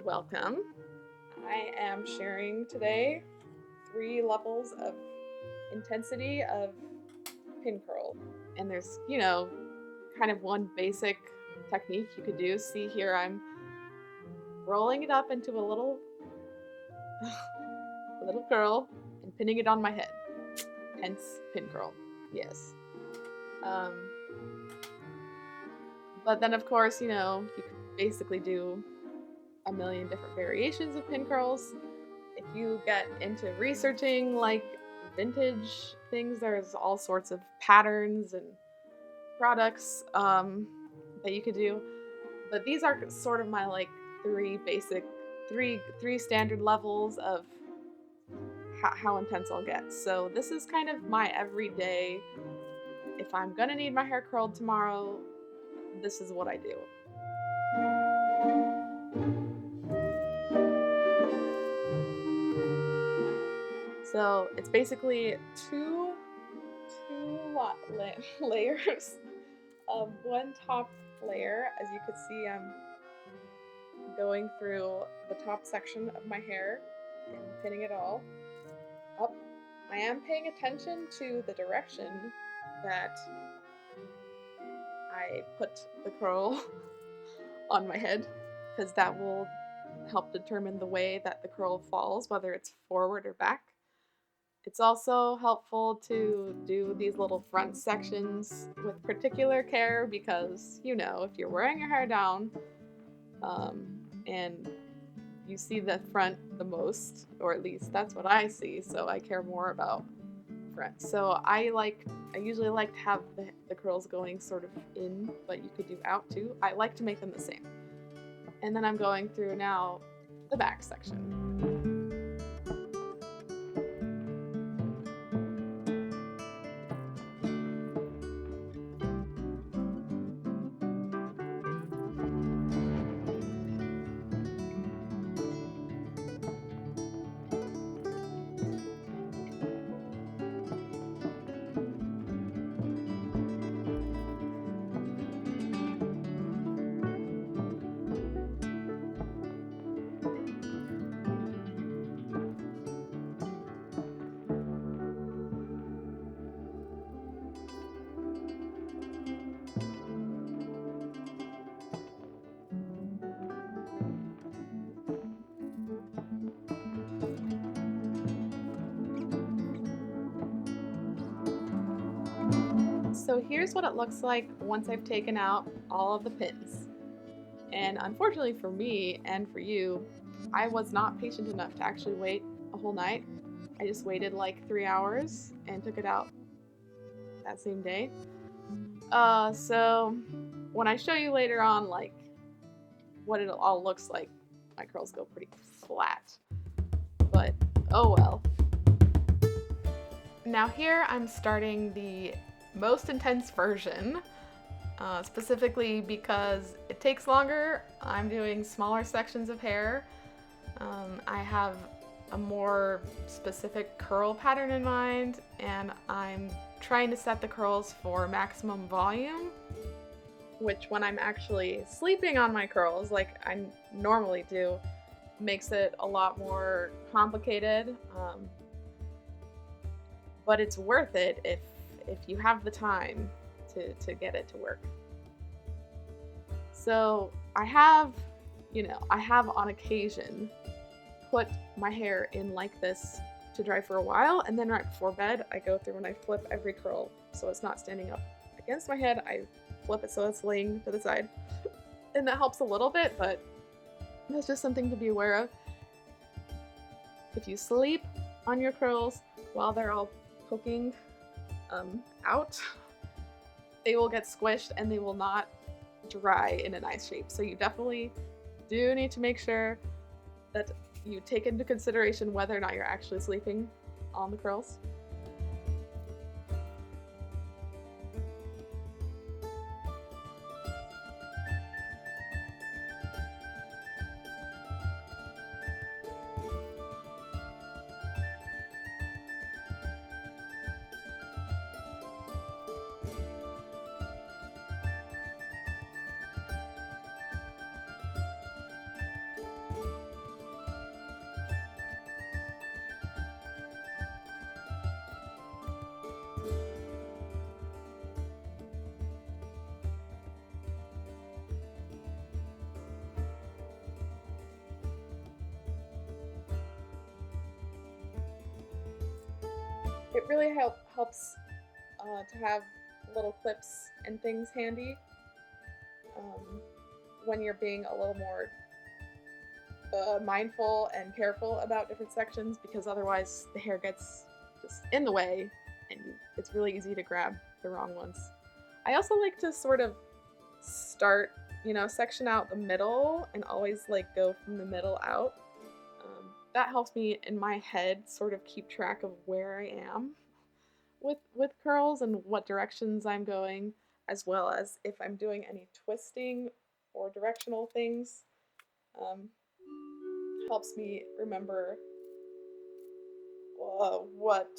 welcome. I am sharing today 3 levels of intensity of pin curl. And there's, kind of one basic technique you could do. See here, I'm rolling it up into a little curl and pinning it on my head. Hence pin curl. Yes. Um, but then of course, you could basically do a million different variations of pin curls. If you get into researching like vintage things, there's all sorts of patterns and products that you could do. But these are sort of my like three basic, three standard levels of how intense I'll get. So this is kind of my everyday. If I'm gonna need my hair curled tomorrow, this is what I do. So it's basically layers of one top layer. As you can see, I'm going through the top section of my hair and pinning it all up. I am paying attention to the direction that I put the curl on my head, because that will help determine the way that the curl falls, whether it's forward or back. It's also helpful to do these little front sections with particular care because, if you're wearing your hair down and you see the front the most, or at least that's what I see, so I care more about front. So I usually like to have the curls going sort of in, but you could do out too. I like to make them the same. And then I'm going through now the back section. So here's what it looks like once I've taken out all of the pins. And unfortunately for me and for you, I was not patient enough to actually wait a whole night. I just waited like 3 hours and took it out that same day. So when I show you later on like what it all looks like, my curls go pretty flat. But oh well. Now here I'm starting the most intense version, specifically because it takes longer. I'm doing smaller sections of hair. I have a more specific curl pattern in mind, and I'm trying to set the curls for maximum volume, which when I'm actually sleeping on my curls, like I normally do, makes it a lot more complicated. But it's worth it if you have the time to get it to work. So I have on occasion put my hair in like this to dry for a while, and then right before bed I go through and I flip every curl so it's not standing up against my head. I flip it so it's laying to the side, and that helps a little bit, but that's just something to be aware of. If you sleep on your curls while they're all poking out, they will get squished and they will not dry in a nice shape. So you definitely do need to make sure that you take into consideration whether or not you're actually sleeping on the curls. it really helps to have little clips and things handy um, when you're being a little more mindful and careful about different sections, because otherwise the hair gets just in the way and it's really easy to grab the wrong ones. I also like to sort of start, section out the middle and always like go from the middle out. That helps me in my head sort of keep track of where I am with curls and what directions I'm going, as well as if I'm doing any twisting or directional things. Um, Helps me remember what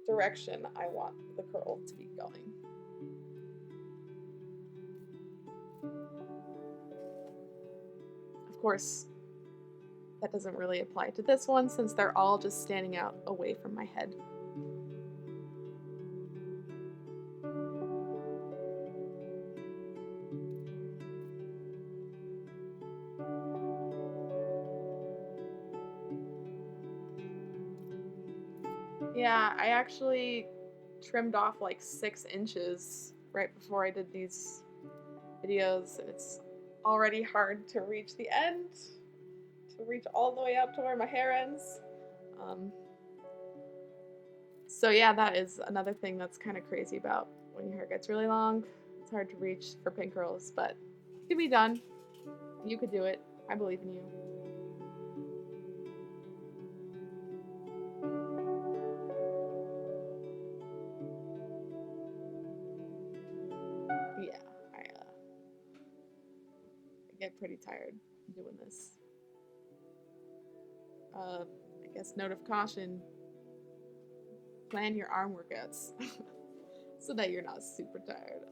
direction I want the curl to be going. Of course, that doesn't really apply to this one since they're all just standing out away from my head. Yeah, I actually trimmed off like 6 inches right before I did these videos, and it's already hard to reach the end, to reach all the way up to where my hair ends. Um, so yeah, that is another thing that's kind of crazy about when your hair gets really long. It's hard to reach for pin curls, but it can be done. You could do it. I believe in you. Yeah, I get pretty tired doing this. I guess note of caution: plan your arm workouts so that you're not super tired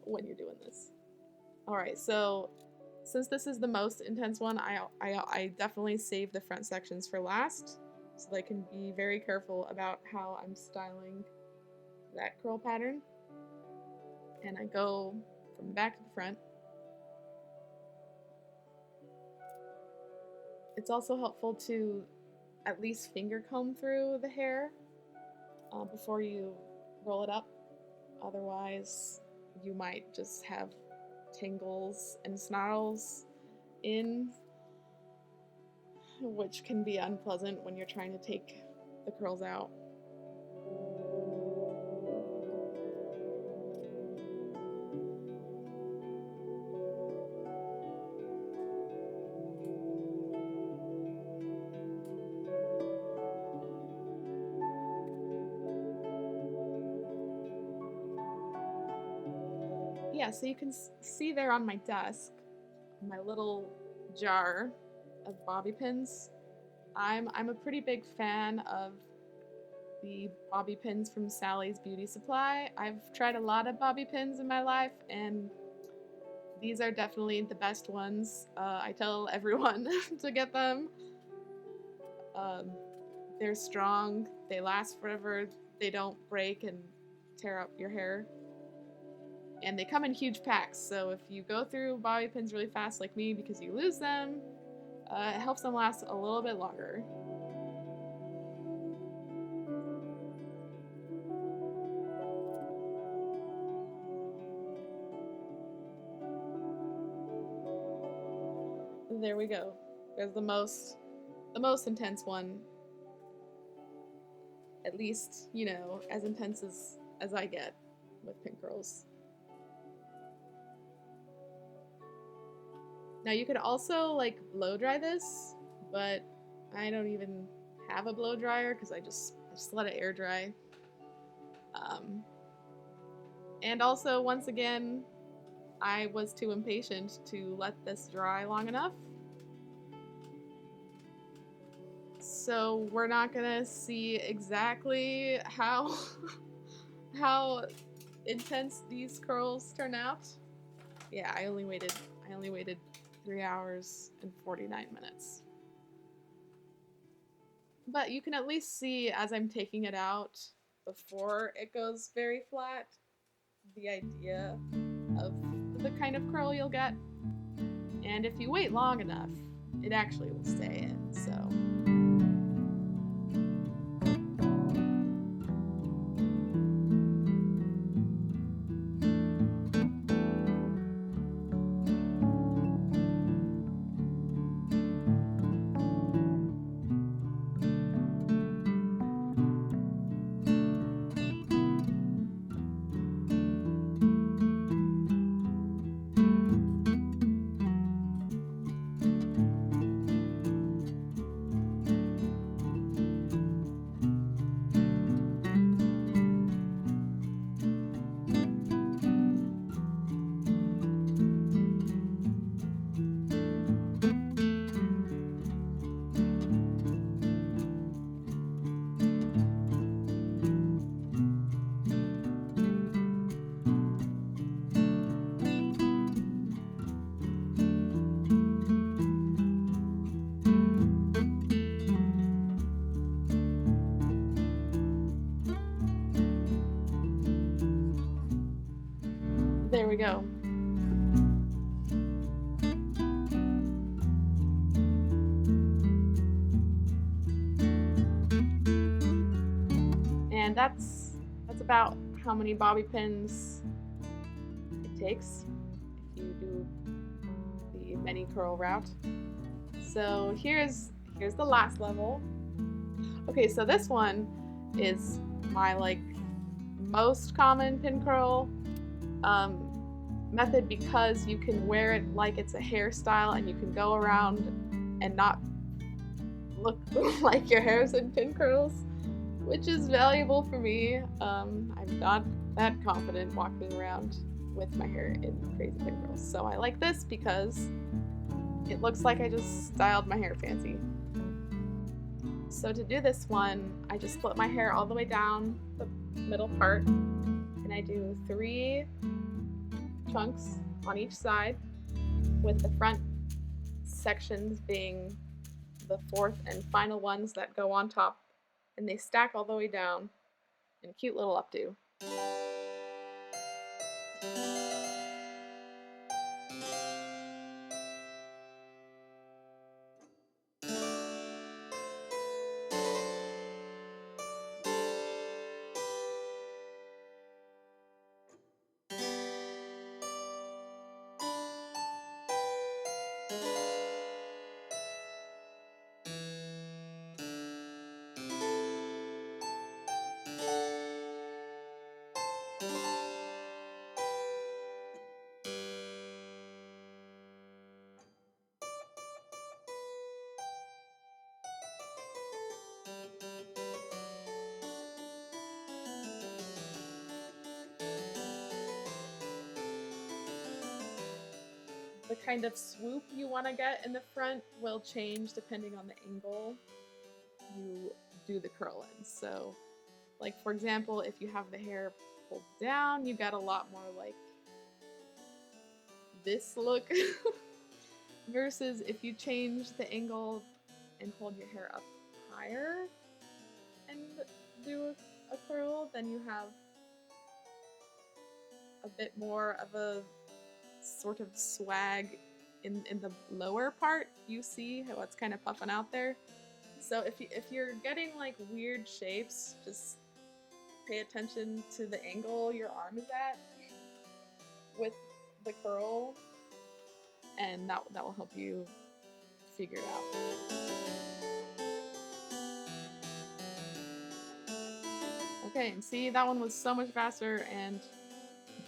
when you're doing this. All right, so since this is the most intense one, I definitely save the front sections for last so that I can be very careful about how I'm styling that curl pattern. And I go from the back to the front. It's also helpful to at least finger comb through the hair before you roll it up. Otherwise, you might just have tangles and snarls in, which can be unpleasant when you're trying to take the curls out. Yeah, so you can see there on my desk, my little jar of bobby pins. I'm a pretty big fan of the bobby pins from Sally's Beauty Supply. I've tried a lot of bobby pins in my life, and these are definitely the best ones. I tell everyone to get them. Um, they're strong, they last forever, they don't break and tear up your hair. And they come in huge packs, so if you go through bobby pins really fast like me because you lose them, it helps them last a little bit longer. There we go. There's the most intense one. At least, as intense as I get with Pincurls. Now you could also like blow dry this, but I don't even have a blow dryer because I just let it air dry. And also, once again, I was too impatient to let this dry long enough. So we're not gonna see exactly how how intense these curls turn out. Yeah, I only waited 3 hours and 49 minutes. But you can at least see as I'm taking it out before it goes very flat, the idea of the kind of curl you'll get. And if you wait long enough, it actually will stay in, so. There we go. And that's about how many bobby pins it takes if you do the mini curl route. So here's the last level. Okay, so this one is my like most common pin curl method because you can wear it like it's a hairstyle and you can go around and not look like your hair's in pin curls, which is valuable for me. I'm not that confident walking around with my hair in crazy pin curls, so I like this because it looks like I just styled my hair fancy. So to do this one, I just split my hair all the way down the middle part, and I do 3 chunks on each side, with the front sections being the 4th and final ones that go on top, and they stack all the way down in a cute little updo. The kind of swoop you want to get in the front will change depending on the angle you do the curl in. So, like for example, if you have the hair pulled down, you get a lot more like this look versus if you change the angle and hold your hair up higher and do a curl, then you have a bit more of a sort of swag in the lower part. You see how it's kind of puffing out there. So if you're getting like weird shapes, just pay attention to the angle your arm is at with the curl, and that will help you figure it out. Okay, and see, that one was so much faster, and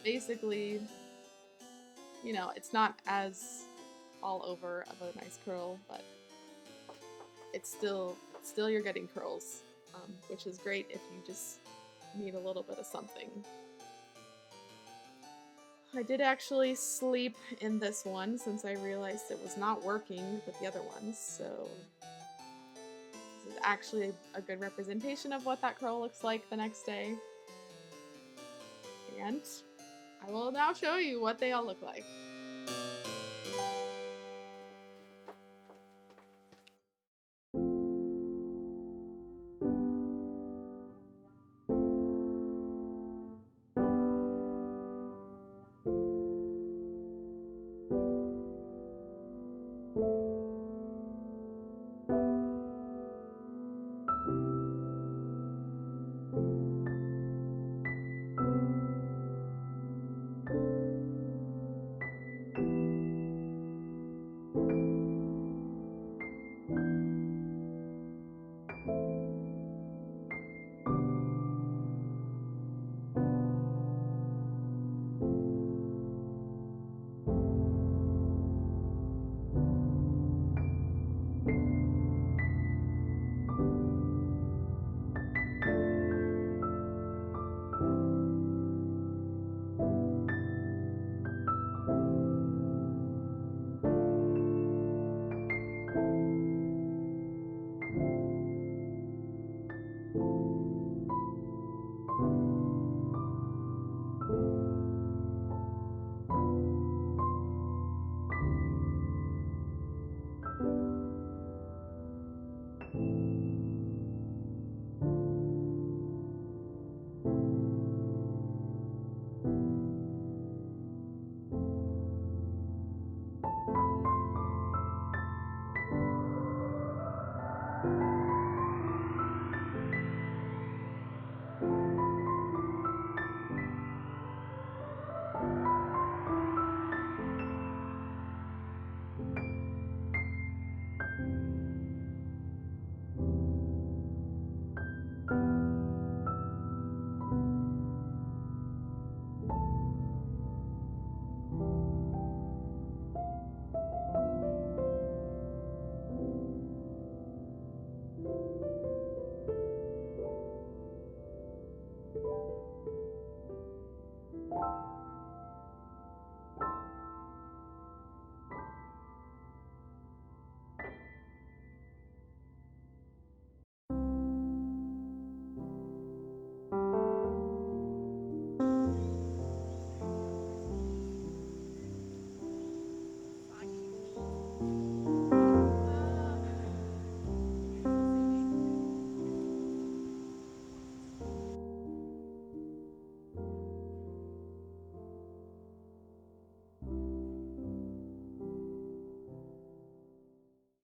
basically, you know, it's not as all over of a nice curl, but it's still you're getting curls, which is great if you just need a little bit of something. I did actually sleep in this one since I realized it was not working with the other ones, so this is actually a good representation of what that curl looks like the next day. And I will now show you what they all look like.